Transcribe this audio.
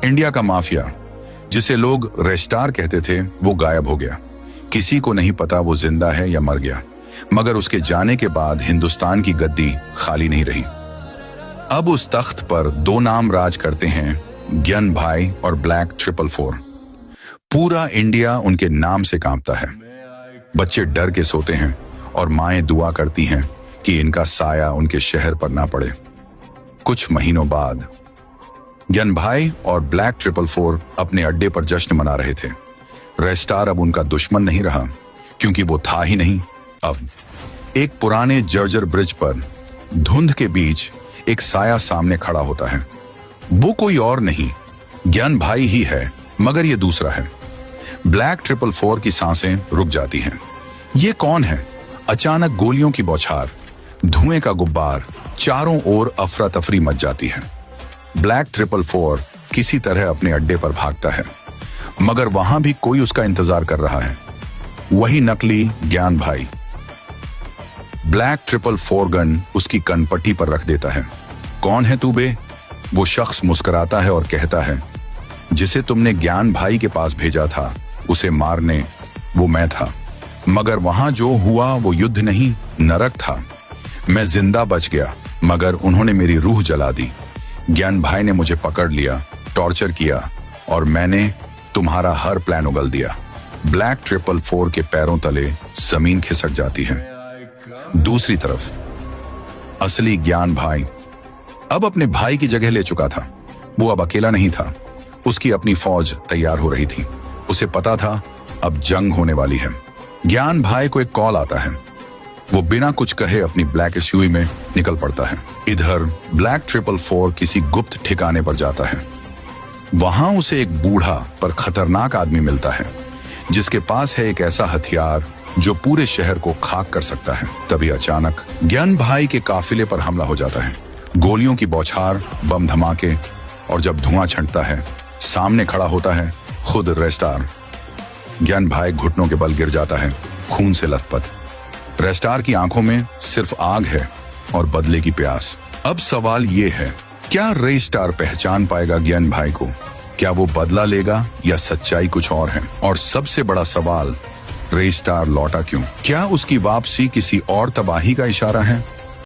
India का mafia, जिसे लोग रेस्टार कहते थे, वो गायब हो गया। किसी को नहीं पता वो जिंदा है या मर गया, मगर उसके जाने के बाद हिंदुस्तान की गद्दी खाली नहीं रही। अब उस तख्त पर दो नाम राज करते हैं, ग्यान भाई और ब्लैक 444। पूरा इंडिया उनके नाम से कांपता है। बच्चे डर के सोते हैं और माएं दुआ करती हैं कि इनका साया उनके शहर पर ना पड़े। कुछ महीनों बाद ग्यान भाई और ब्लैक 444 अपने अड्डे पर जश्न मना रहे थे। रेस्टार अब उनका दुश्मन नहीं रहा, क्योंकि वो था ही नहीं। अब एक पुराने जर्जर ब्रिज पर धुंध के बीच एक साया सामने खड़ा होता है। वो कोई और नहीं, ग्यान भाई ही है, मगर ये दूसरा है। ब्लैक 444 की सांसें रुक जाती हैं। ये कौन है? अचानक गोलियों की बौछार, धुएं का गुब्बार, चारों ओर अफरा तफरी मच जाती है। ब्लैक 444 किसी तरह अपने अड्डे पर भागता है, मगर वहां भी कोई उसका इंतजार कर रहा है। वही नकली ग्यान भाई। ब्लैक 444 गन उसकी कनपट्टी पर रख देता है। कौन है तू बे? वो शख्स मुस्कुराता है और कहता है, जिसे तुमने ज्ञान भाई के पास भेजा था उसे मारने, वो मैं था। मगर वहां जो हुआ वो युद्ध नहीं, नरक था। मैं जिंदा बच गया, मगर उन्होंने मेरी रूह जला दी। ज्ञान भाई ने मुझे पकड़ लिया, टॉर्चर किया, और मैंने तुम्हारा हर प्लान उगल दिया। ब्लैक 444 के पैरों तले जमीन खिसक जाती है। दूसरी तरफ असली ज्ञान भाई अब अपने भाई की जगह ले चुका था। वो अब अकेला नहीं था, उसकी अपनी फौज तैयार हो रही थी। उसे पता था अब जंग होने वाली है। ज्ञान भाई को एक कॉल आता है। वो बिना कुछ कहे अपनी ब्लैक एसयूवी में निकल पड़ता है। इधर ब्लैक 444 किसी गुप्त ठिकाने पर जाता है। वहां उसे एक बूढ़ा पर खतरनाक आदमी मिलता है, जिसके पास है एक ऐसा हथियार जो पूरे शहर को खाक कर सकता है। तभी अचानक ज्ञान भाई के काफिले पर हमला हो जाता है। गोलियों की बौछार, बम धमाके, और जब धुआं छंटता है, सामने खड़ा होता है खुद रेस्टार। ज्ञान भाई घुटनों के बल गिर जाता है, खून से लथपथ। रेस्टार की आंखों में सिर्फ आग है और बदले की प्यास। अब सवाल ये है, क्या रेस्टार पहचान पाएगा ज्ञान भाई को? क्या वो बदला लेगा या सच्चाई कुछ और है? और सबसे बड़ा सवाल, रेस्टार लौटा क्यों? क्या उसकी वापसी किसी और तबाही का इशारा है?